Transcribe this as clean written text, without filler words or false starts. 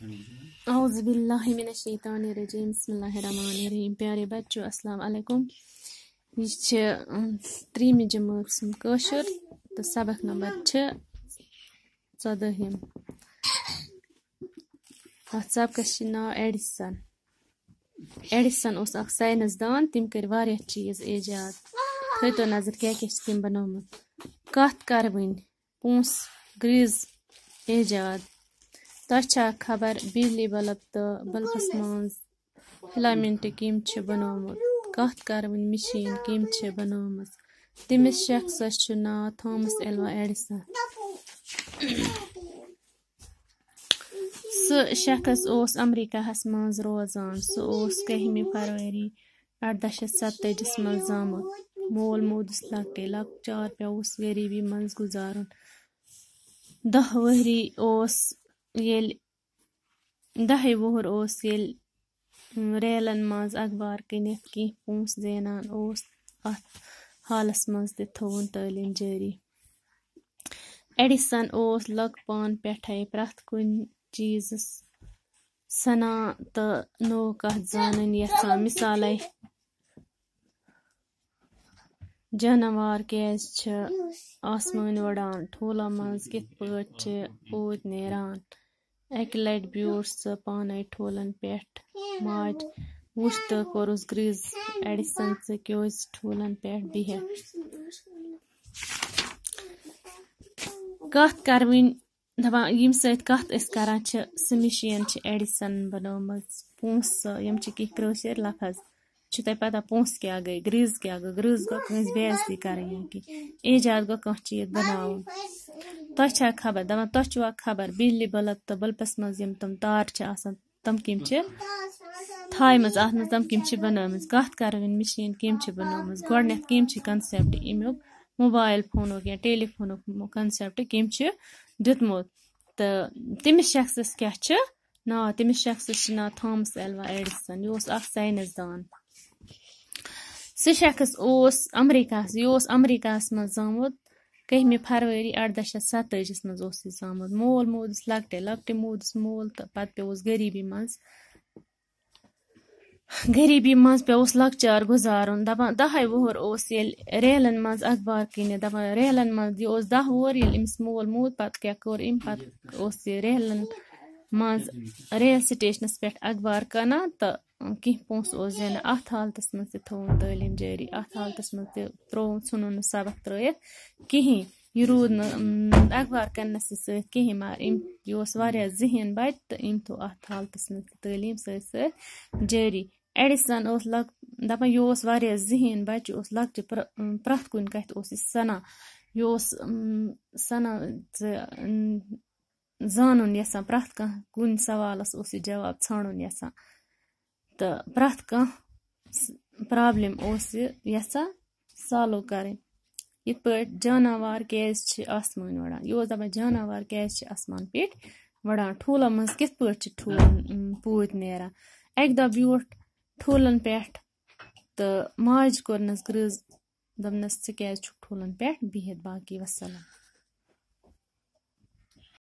औज़ु बिल्लाहि मिनश शैतानिर रजीम बिस्मिल्लाहिर्रहमानिर रहीम। प्यारे बच्चों अस्सलाम वालेकुम। यह 3वीं जमात सुंद कौशर तो सबक नंबर 14। अथ सबकस नाव एडिसन। एडिसन उस अख साइंसदान, तिम कर वारिया चीज इजाद। थो नजर क्या तिम बनोमुत। कथ करवनी, पूस ग्रीज इजाद। तोह खबर बिजली बल्ब तो बल्बस मज फिलामेंट कम बनोमुत। कथ करवनी मशीन कम बनोमस। तमिस शख्सस नाव थॉमस एल्वा एडिसन। सह शख्स ओस अमरीकाहस मज रोजान। सह ओस 1 फरवरी 1847 मज जामुत। मोल मोदस लकटे लकचार पेवस गरीबी मज गुजारुन। 10 वहरी ओस येल 10 वुहर ओस येल रेलन मज अखबार कनित की पूस जेनान ओस। अथ हालस मज ते थोन तालीम जारी। एडिसन ओस लकपान पेठे प्रथ कुन चीजस सना तो नो कथ जानन यछान। मिसाले जानवर कैस आसमान वड़ान, ठोला मज कित पट ऊत नेरान। एक लट ब्यूट सह पाने ठोलन पेठ माज वुच तो कोरुस ग्रीज एडिसन से क्योज ठोलन पेठ बिहत। कथ करवनी दपान यम सत कथ करान सह मशीन एडिसन बनोमज। पूस यम कह क्रशर लफज तह पता पूस क्या गई ग्रीज क्या गो। ग्रीज गो कंस बेइज्जती करनी कि इजाद गो कह चीज बनावन। तोह खबर दपान तोह खबर बिजली बल्ब तो बल्बस मज यम तम तार तम कम थामज अथ मज तम कम बनोमज। कथ करवनी मशीन कम बनोमज। गोडनेथ कम कंसेप्ट अमुक मोबाइल फोनुक या टेलीफोनुक कंसेप्ट कम दितमुत। तो तमिस शख्सस क्या नाव, तमिस शख्सस नाव थॉमस एल्वा एडिसन। यह साइंसदान। सह शख्स ओस अमरीकाहस मज जामुत 1 फरवरी 1847 मज जामुत। मोल मोदस लकटे मोदस मोल तो पत पेवस गरीबी मज पेवस लकचार गुजारुन। दपान 10 वुहर ओस येल रेलन मज अखबार कनित। दपान रेलन मज यह 10 वुहर येल अमिस मोल मूद पत क्या कोर अम पत ओस यह रेलन मज रेल स्टेशनस पेठ अखबार कनान तो कह पोस ओस जेना। अथ हालतस मज थोन तालीम जारी। अथ हालतस मज नुन सबक त्रयित कहीं। यह रूद न अखबार कनस कहीं मगर यह वारिया जहन बच तो अम थो अथ हालतस मज तालीम सत जारी। एडिसन दपान यह वारिया जहन बच लकच प्रथ कुन कथ सना। यह सना जानन यसान प्रथ कह कुन सवालस जवाब छानुन यसान। तो प्रथ कह प्रॉब्लम यसान सॉल्व करन। यथ पे जानवर कैस आसमान वड़ान। यह दपान जानवर कैस आसमान पे वड़ान। ठूला मज कित पे ठूलन पूत नेरान। एक दह ब्यूट ठूलन पेठ तो माज कोरनस ग्रीज दपनस क्या ठूलन पेठ बिहत। बाकी वसलम।